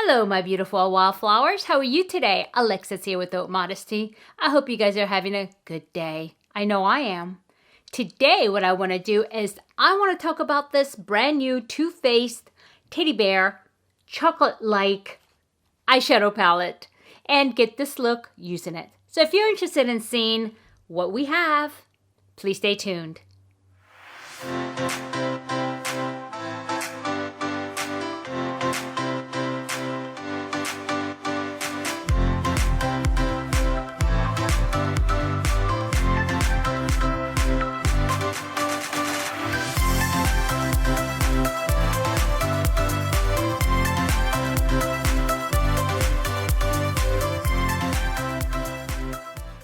Hello, my beautiful wildflowers. How are you today? Alexis here with Modesty. I hope you guys are having a good day. I know I am. Today, what I want to do is I want to talk about this brand new Too Faced Teddy Bear chocolate-like eyeshadow palette and get this look using it. So if you're interested in seeing what we have, please stay tuned.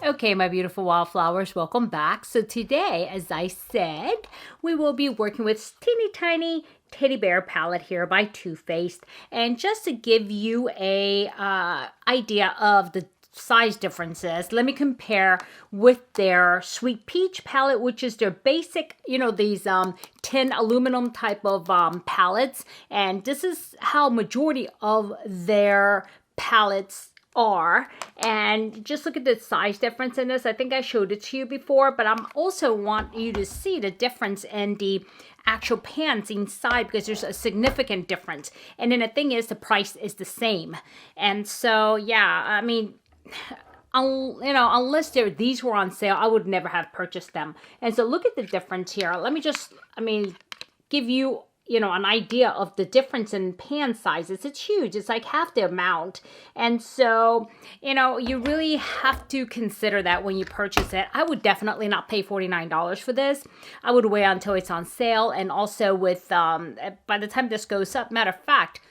Okay, my beautiful wildflowers, welcome back. So today, as I said, we will be working with teeny tiny teddy bear palette here by Too Faced. And just to give you a idea of the size differences, let me compare with their Sweet Peach palette, which is their basic, you know, these tin aluminum type of palettes. And this is how majority of their palettes are, and just look at the size difference in this. I think I showed it to you before, but I'm also want you to see the difference in the actual pans inside because there's a significant difference. And then the thing is, the price is the same. And so, yeah, I mean, you know, unless these were on sale, I would never have purchased them. And so look at the difference here. Let me just, give you, an idea of the difference in pan sizes. It's huge. It's like half the amount. And so, you really have to consider that when you purchase it. I would definitely not pay $49 for this. I would wait until it's on sale. And also with, by the time this goes up, matter of fact,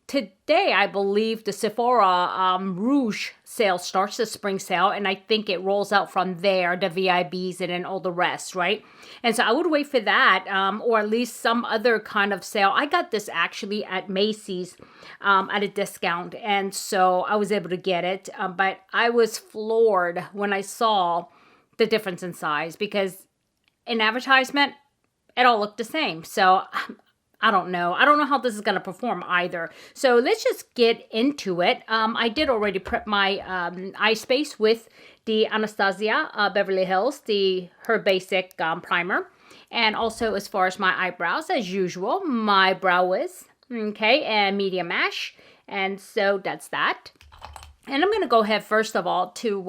today, I believe the Sephora Rouge sale starts, the spring sale, and I think it rolls out from there, the VIBs and then all the rest, right? And so I would wait for that, or at least some other kind of sale. I got this actually at Macy's at a discount, and so I was able to get it, but I was floored when I saw the difference in size because in advertisement, it all looked the same. So I don't know. I don't know how this is going to perform either. So let's just get into it. I did already prep my eye space with the Anastasia Beverly Hills, her basic primer. And also as far as my eyebrows, as usual, my brow wiz, okay, and medium ash. And so that's that. And I'm going to go ahead, first of all, to,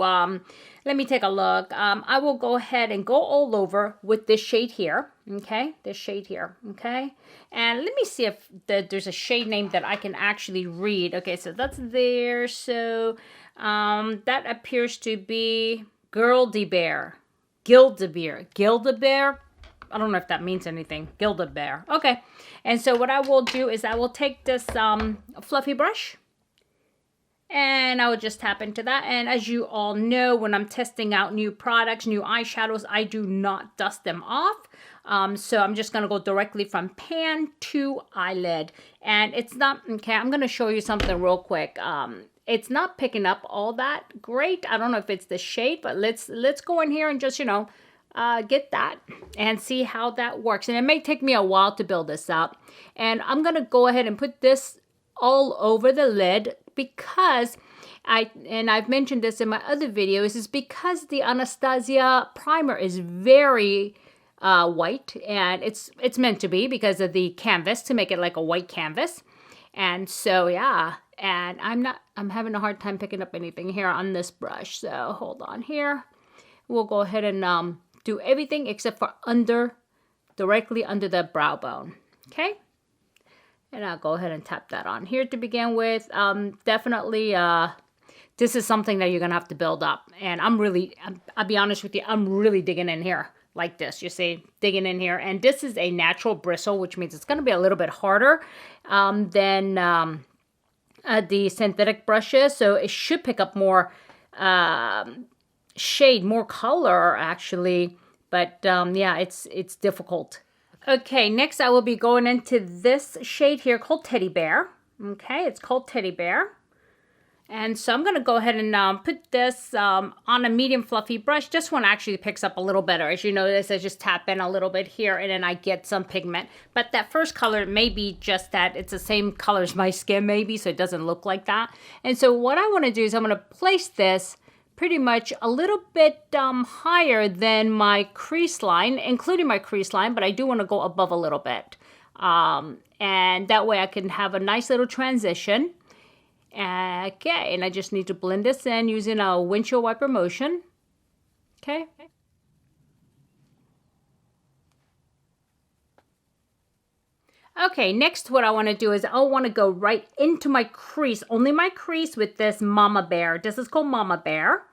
let me take a look. I will go ahead and go all over with this shade here, okay? This shade here, okay? And let me see if there's a shade name that I can actually read. Okay, so that's there. So that appears to be Gilda-Bear. Gilda-Bear? I don't know if that means anything. Gilda-Bear. Okay. And so what I will do is I will take this fluffy brush. And I would just tap into that. And as you all know, when I'm testing out new products, new eyeshadows, I do not dust them off. So I'm just going to go directly from pan to eyelid. And it's not, okay, I'm going to show you something real quick. It's not picking up all that great. I don't know if it's the shade, but let's go in here and just, get that and see how that works. And it may take me a while to build this up. And I'm going to go ahead and put this all over the lid because I've mentioned this in my other videos, is because the Anastasia primer is very white, and it's meant to be because of the canvas, to make it like a white canvas. And so yeah, and I'm having a hard time picking up anything here on this brush. So hold on here. We'll go ahead and do everything except for directly under the brow bone. Okay. And I'll go ahead and tap that on here to begin with. Definitely, this is something that you're going to have to build up. And I'll be honest with you, I'm really digging in here like this. You see, digging in here. And this is a natural bristle, which means it's going to be a little bit harder than the synthetic brushes. So it should pick up more shade, more color, actually. But yeah, it's difficult. Okay, next I will be going into this shade here called Teddy Bear. Okay, it's called Teddy Bear. And so I'm going to go ahead and put this on a medium fluffy brush. This one actually picks up a little better. As you notice, I just tap in a little bit here and then I get some pigment. But that first color may be just that it's the same color as my skin maybe, so it doesn't look like that. And so what I want to do is I'm going to place this pretty much a little bit higher than my crease line, including my crease line, but I do want to go above a little bit. And that way I can have a nice little transition. Okay, and I just need to blend this in using a windshield wiper motion. Okay. Okay, next what I want to do is I want to go right into my crease, only my crease with this Mama Bear. This is called Mama Bear.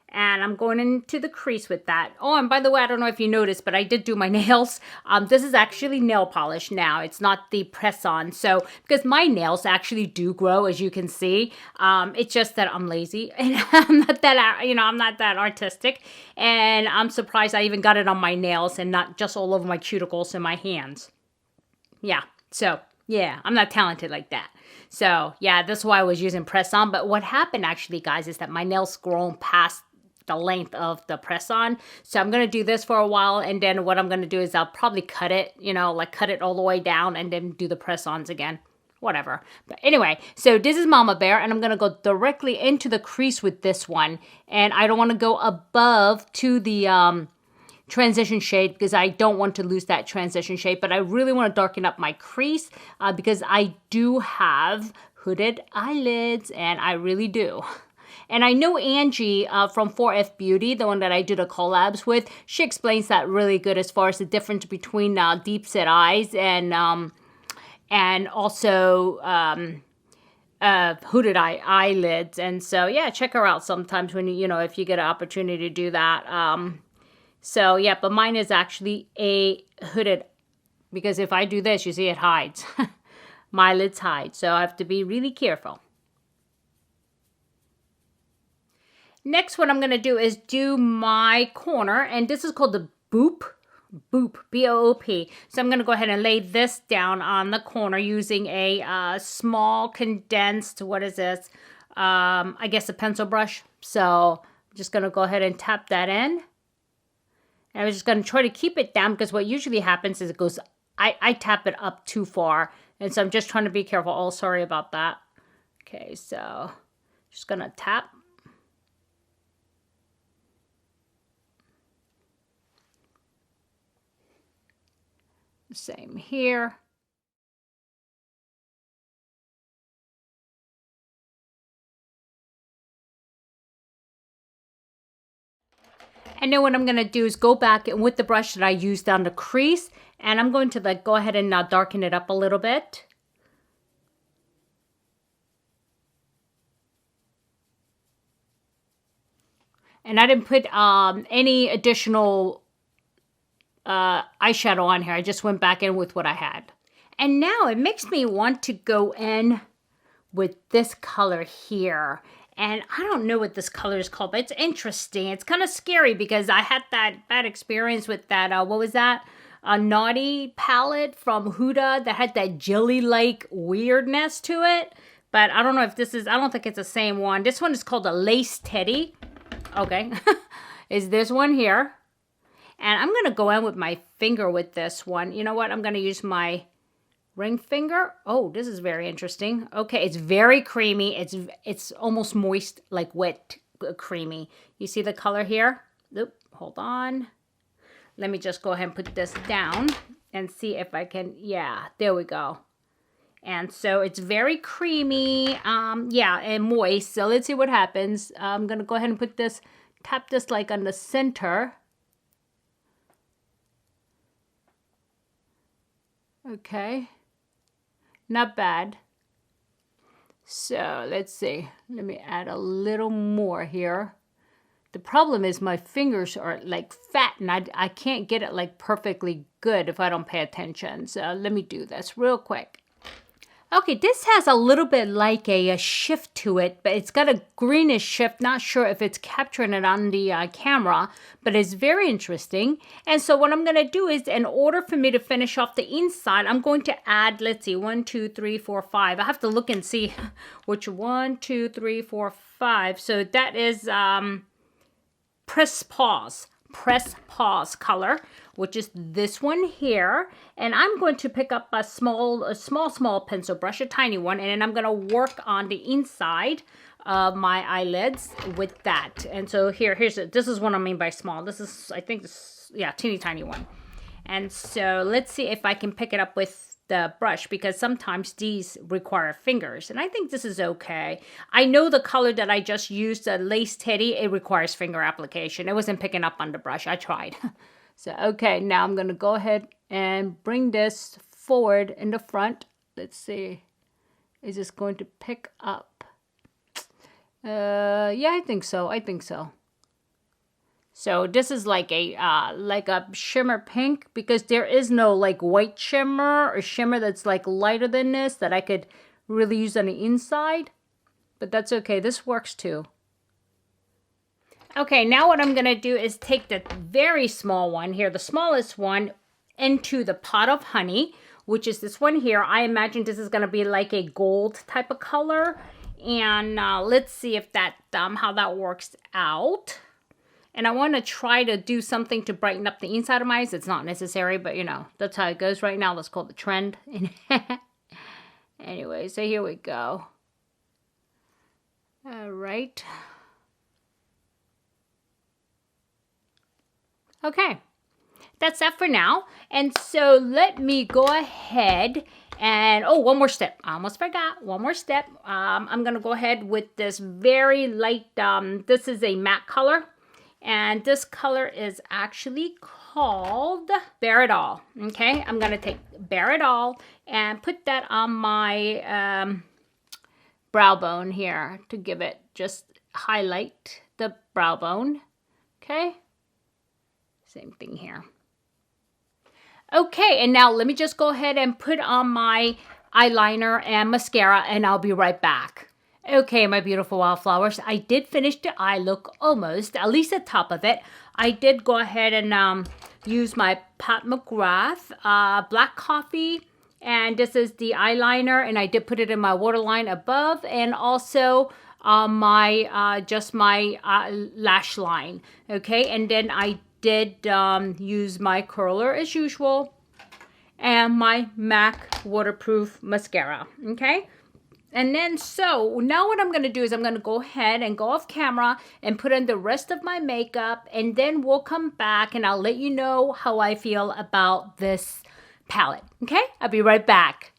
And I'm going into the crease with that. Oh, and by the way, I don't know if you noticed, but I did do my nails. This is actually nail polish now. It's not the press-on. So, because my nails actually do grow, as you can see. It's just that I'm lazy. And I'm not that, I'm not that artistic. And I'm surprised I even got it on my nails and not just all over my cuticles and my hands. Yeah, so, yeah, I'm not talented like that. So, yeah, that's why I was using press-on. But what happened, actually, guys, is that my nails grown past the length of the press-on. So I'm going to do this for a while, and then what I'm going to do is I'll probably cut it, like cut it all the way down and then do the press-ons again. Whatever. But anyway, so this is Mama Bear, and I'm going to go directly into the crease with this one. And I don't want to go above to the transition shade because I don't want to lose that transition shade, but I really want to darken up my crease because I do have hooded eyelids, and I really do. And I know Angie from 4F Beauty, the one that I did a collabs with, she explains that really good as far as the difference between deep set eyes and also hooded eyelids. And so, yeah, check her out sometimes when if you get an opportunity to do that. So, yeah, but mine is actually a hooded, because if I do this, you see it hides. My lids hide, so I have to be really careful. Next, what I'm going to do is do my corner, and this is called the Boop, B-O-O-P. So I'm going to go ahead and lay this down on the corner using a small condensed, what is this? I guess a pencil brush. So I'm just going to go ahead and tap that in. And I'm just going to try to keep it down because what usually happens is it goes, I tap it up too far. And so I'm just trying to be careful. Oh, sorry about that. Okay, so just going to tap. Same here. And then what I'm going to do is go back and with the brush that I used on the crease, and I'm going to go ahead and darken it up a little bit. And I didn't put any additional eyeshadow on here. I just went back in with what I had. And now it makes me want to go in with this color here. And I don't know what this color is called, but it's interesting. It's kind of scary because I had that bad experience with that, what was that? A Naughty palette from Huda that had that jelly-like weirdness to it. But I don't know if this is, I don't think it's the same one. This one is called a Lace Teddy. Okay. Is this one here. And I'm going to go in with my finger with this one. You know what? I'm going to use my ring finger. Oh, this is very interesting. Okay, it's very creamy. It's almost moist, like wet, creamy. You see the color here? Oop, hold on. Let me just go ahead and put this down and see if I can. Yeah, there we go. And so it's very creamy. Yeah, and moist. So let's see what happens. I'm going to go ahead and put this, tap this like on the center. Okay, not bad. So let's see, let me add a little more here. The problem is my fingers are like fat and I can't get it like perfectly good if I don't pay attention. So let me do this real quick. Okay, this has a little bit like a shift to it, but it's got a greenish shift. Not sure if it's capturing it on the camera, but it's very interesting. And so what I'm going to do is, in order for me to finish off the inside, I'm going to add, let's see, 1, 2, 3, 4, 5. I have to look and see which 1, 2, 3, 4, 5. So that is Press Pause color, which is this one here. And I'm going to pick up a small pencil brush, a tiny one, and then I'm going to work on the inside of my eyelids with that. And so here's it. This is what I mean by small. This is, I think this, yeah, teeny tiny one. And so let's see if I can pick it up with the brush, because sometimes these require fingers, and I think this is okay. I know the color that I just used, the Lace Teddy, it requires finger application. It wasn't picking up on the brush. I tried. So, okay, now I'm going to go ahead and bring this forward in the front. Let's see. Is this going to pick up? Yeah, I think so. I think so. So this is like a shimmer pink, because there is no like white shimmer or shimmer that's like lighter than this that I could really use on the inside. But that's okay. This works too. Okay, now what I'm going to do is take the very small one here, the smallest one, into the pot of honey, which is this one here. I imagine this is going to be like a gold type of color. And let's see if that how that works out. And I want to try to do something to brighten up the inside of my eyes. It's not necessary, but you know, that's how it goes right now. That's called the trend. Anyway, so here we go. All right. Okay. That's that for now. And so let me go ahead and, oh, one more step. I almost forgot. One more step. I'm going to go ahead with this very light, this is a matte color. And this color is actually called Bare It All. Okay, I'm going to take Bare It All and put that on my brow bone here to give it, just highlight the brow bone. Okay, same thing here. Okay, and now let me just go ahead and put on my eyeliner and mascara, and I'll be right back. Okay, my beautiful wildflowers, I did finish the eye look almost, at least the top of it. I did go ahead and use my Pat McGrath Black Coffee, and this is the eyeliner, and I did put it in my waterline above, and also my just my lash line. Okay, and then I did use my curler as usual, and my MAC waterproof mascara. Okay. And then, so now what I'm going to do is I'm going to go ahead and go off camera and put on the rest of my makeup. And then we'll come back and I'll let you know how I feel about this palette. Okay, I'll be right back.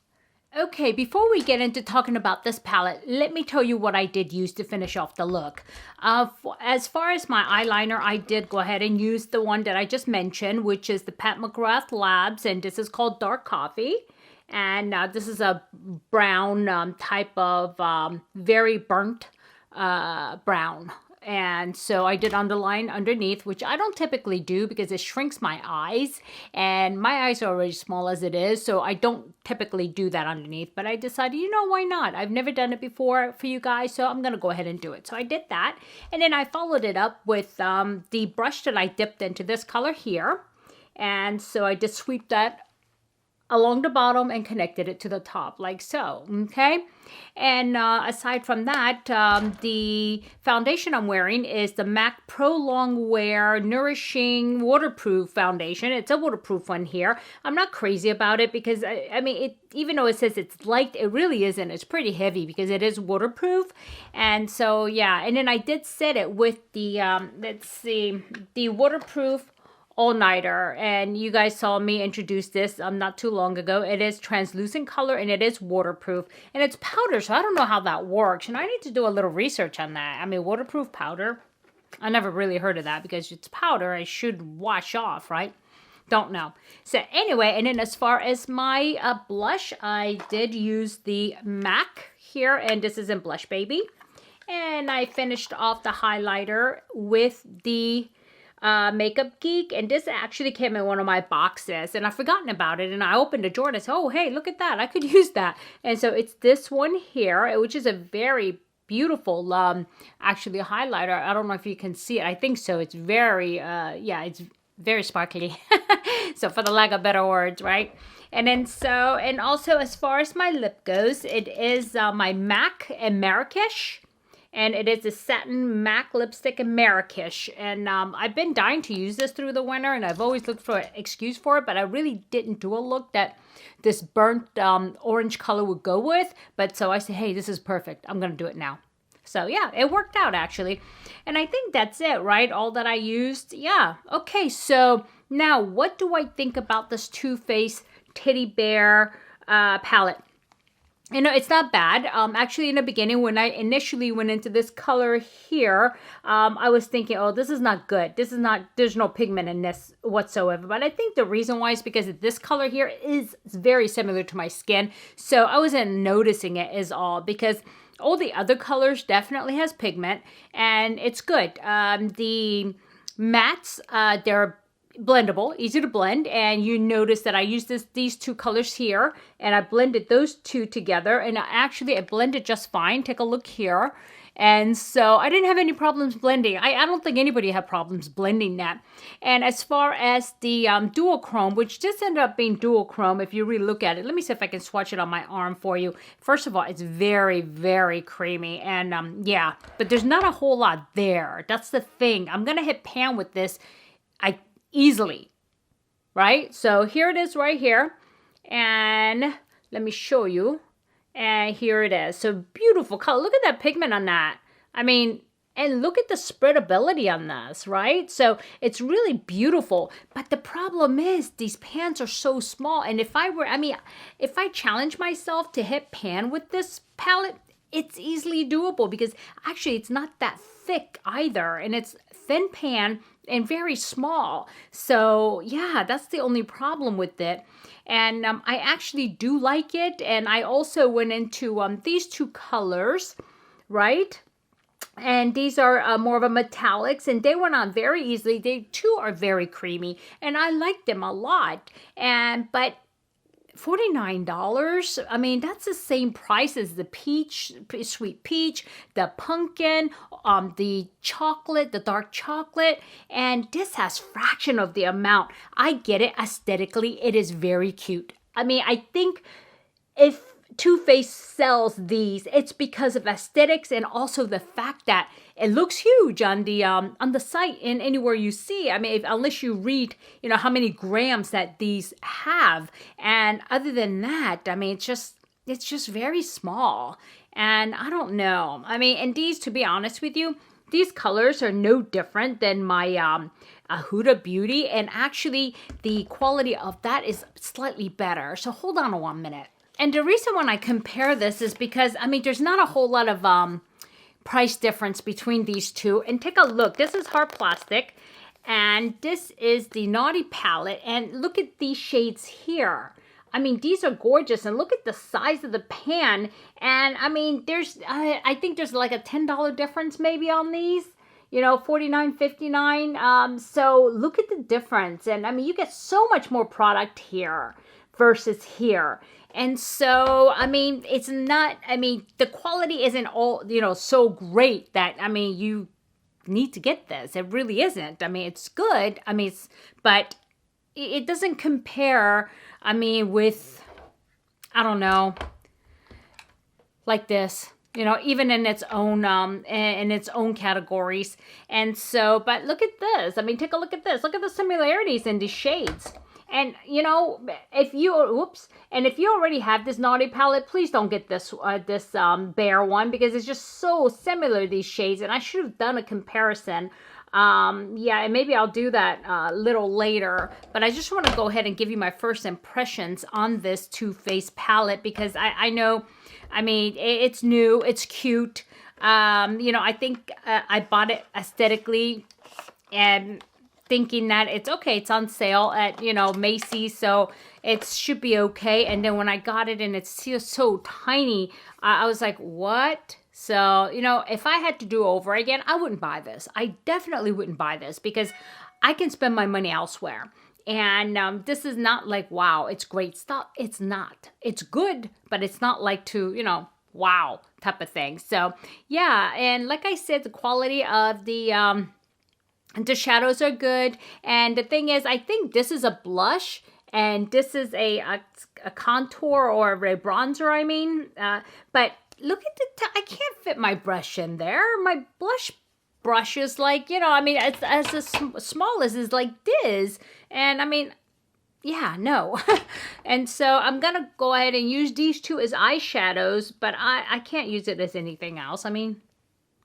Okay, before we get into talking about this palette, let me tell you what I did use to finish off the look. As far as my eyeliner, I did go ahead and use the one that I just mentioned, which is the Pat McGrath Labs. And this is called Dark Coffee. And this is a brown type of very burnt brown. And so I did underline underneath, which I don't typically do because it shrinks my eyes. And my eyes are already small as it is, so I don't typically do that underneath. But I decided, you know, why not? I've never done it before for you guys, so I'm going to go ahead and do it. So I did that. And then I followed it up with the brush that I dipped into this color here. And so I just sweep that along the bottom and connected it to the top like so. Okay, and aside from that, the foundation I'm wearing is the MAC Pro Long Wear Nourishing Waterproof Foundation. It's a waterproof one here. I'm not crazy about it because I mean, it, even though it says it's light, it really isn't. It's pretty heavy because it is waterproof. And so yeah, and then I did set it with the let's see, the waterproof all-nighter, and you guys saw me introduce this not too long ago. It is translucent color and it is waterproof, and it's powder, so I don't know how that works, and I need to do a little research on that. I mean, waterproof powder, I never really heard of that because it's powder. It should wash off, right? Don't know. So anyway, and then as far as my blush, I did use the MAC here, and this is in Blush Baby, and I finished off the highlighter with the Makeup Geek, and this actually came in one of my boxes, and I've forgotten about it, and I opened a drawer and I said, oh, hey, look at that. I could use that. And so it's this one here, which is a very beautiful, actually a highlighter. I don't know if you can see it. I think so. It's very, yeah, it's very sparkly. So for the lack of better words, right? And then so, and also as far as my lip goes, it is my MAC in Marrakesh. And it is a satin MAC lipstick in Marrakesh. And I've been dying to use this through the winter, and I've always looked for an excuse for it, but I really didn't do a look that this burnt orange color would go with. But so I said, hey, this is perfect. I'm going to do it now. So yeah, it worked out actually. And I think that's it, right? All that I used. Yeah. Okay, so now what do I think about this Too Faced Teddy Bear palette? You know, it's not bad. Actually, in the beginning, when I initially went into this color here, I was thinking, oh, this is not good. This is not, there's no pigment in this whatsoever. But I think the reason why is because this color here is very similar to my skin. So I wasn't noticing it is all, because all the other colors definitely has pigment and it's good. The mattes, they're blendable, easy to blend, and you notice that I used these two colors here, and I blended those two together, and I blended just fine. Take a look here. And so I didn't have any problems blending. I don't think anybody had problems blending that. And as far as the duochrome, which just ended up being duochrome, if you really look at it, let me see if I can swatch it on my arm for you. First of all, it's very, very creamy, and yeah, but there's not a whole lot there. That's the thing. I'm gonna hit pan with this. Easily, right? So here it is right here, and let me show you, and here it is. So beautiful color. Look at that pigment on that. I mean, and look at the spreadability on this, right? So it's really beautiful, but the problem is these pans are so small, and if I challenge myself to hit pan with this palette, it's easily doable, because actually it's not that thick either, and it's thin pan and very small. So yeah, that's the only problem with it. And I actually do like it. And I also went into these two colors, right? And these are more of a metallics, and they went on very easily. They too are very creamy, and I like them a lot. But $49, I mean, that's the same price as the peach, sweet peach, the pumpkin, the chocolate, the dark chocolate, and this has fraction of the amount. I get it aesthetically, it is very cute. I mean, I think if Too Faced sells these, it's because of aesthetics and also the fact that it looks huge on the site and anywhere you see. I mean, unless you read, you know, how many grams that these have, and other than that, I mean, it's just very small. And I don't know. I mean, and these, to be honest with you, these colors are no different than my Huda Beauty, and actually the quality of that is slightly better. So hold on 1 minute. And the reason when I compare this is because, I mean, there's not a whole lot of price difference between these two. And take a look. This is hard plastic, and this is the Naughty palette. And look at these shades here. I mean, these are gorgeous, and look at the size of the pan. And I mean, I think there's like a $10 difference maybe on these. You know, $49.59. So look at the difference. And I mean, you get so much more product here versus here. And so, I mean, it's not, I mean, the quality isn't all, you know, so great that, I mean, you need to get this. It really isn't. I mean, it's good. I mean, but it doesn't compare, I mean, with, I don't know, like this, you know, even in its own categories. And so, but look at this. I mean, take a look at this. Look at the similarities in these shades. And, you know, if you already have this Naughty palette, please don't get this Bear one, because it's just so similar, these shades. And I should have done a comparison. Yeah, and maybe I'll do that a little later. But I just want to go ahead and give you my first impressions on this Too Faced palette, because I know, I mean, it's new, it's cute. You know, I think I bought it aesthetically and thinking that it's okay, it's on sale at, you know, Macy's, so it should be okay. And then when I got it and it's just so tiny, I was like, what? So, you know, if I had to do over again, I wouldn't buy this. I definitely wouldn't buy this, because I can spend my money elsewhere. And this is not like, wow, it's great stuff. It's not. It's good, but it's not like to, you know, wow type of thing. So yeah, and like I said, the quality of the shadows are good. And the thing is, I think this is a blush and this is a contour or a bronzer, I mean. But look at I can't fit my brush in there. My blush brush is like, you know, I mean, it's as small as is like this. And I mean, yeah, no. And so I'm going to go ahead and use these two as eyeshadows, but I can't use it as anything else. I mean,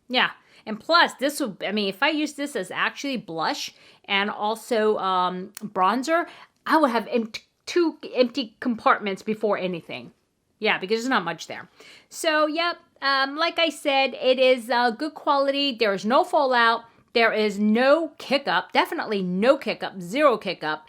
yeah. And plus, this will, I mean, if I use this as actually blush and also bronzer, I would have two empty compartments before anything. Yeah, because there's not much there. So, yep, like I said, it is good quality. There is no fallout. There is no kick up. Definitely no kick up. Zero kick up.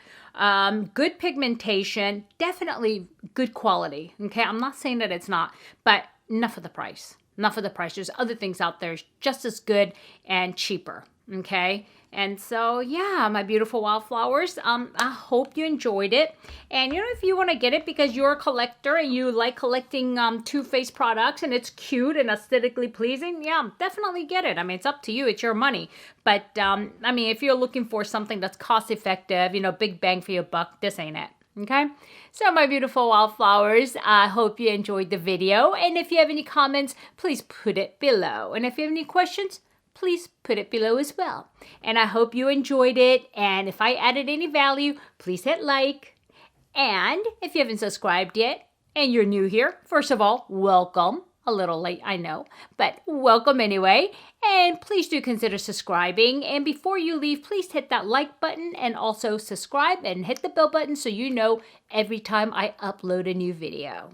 Good pigmentation. Definitely good quality. Okay, I'm not saying that it's not, but enough of the price. Enough of the price. There's other things out there just as good and cheaper. Okay. And so, yeah, my beautiful Wildflowers, I hope you enjoyed it. And, you know, if you want to get it because you're a collector and you like collecting Too Faced products and it's cute and aesthetically pleasing, yeah, definitely get it. I mean, it's up to you. It's your money. But, I mean, if you're looking for something that's cost effective, you know, big bang for your buck, this ain't it. Okay, so my beautiful Wildflowers, I hope you enjoyed the video. And if you have any comments, please put it below. And if you have any questions, please put it below as well. And I hope you enjoyed it. And if I added any value, please hit like. And if you haven't subscribed yet and you're new here, first of all, welcome. A little late, I know, but welcome anyway. And please do consider subscribing. And before you leave, please hit that like button and also subscribe and hit the bell button so you know every time I upload a new video.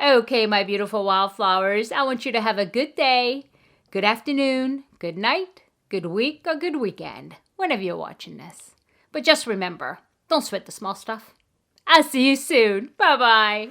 Okay, my beautiful Wildflowers, I want you to have a good day, good afternoon, good night, good week, or good weekend, whenever you're watching this. But just remember, don't sweat the small stuff. I'll see you soon. Bye-bye.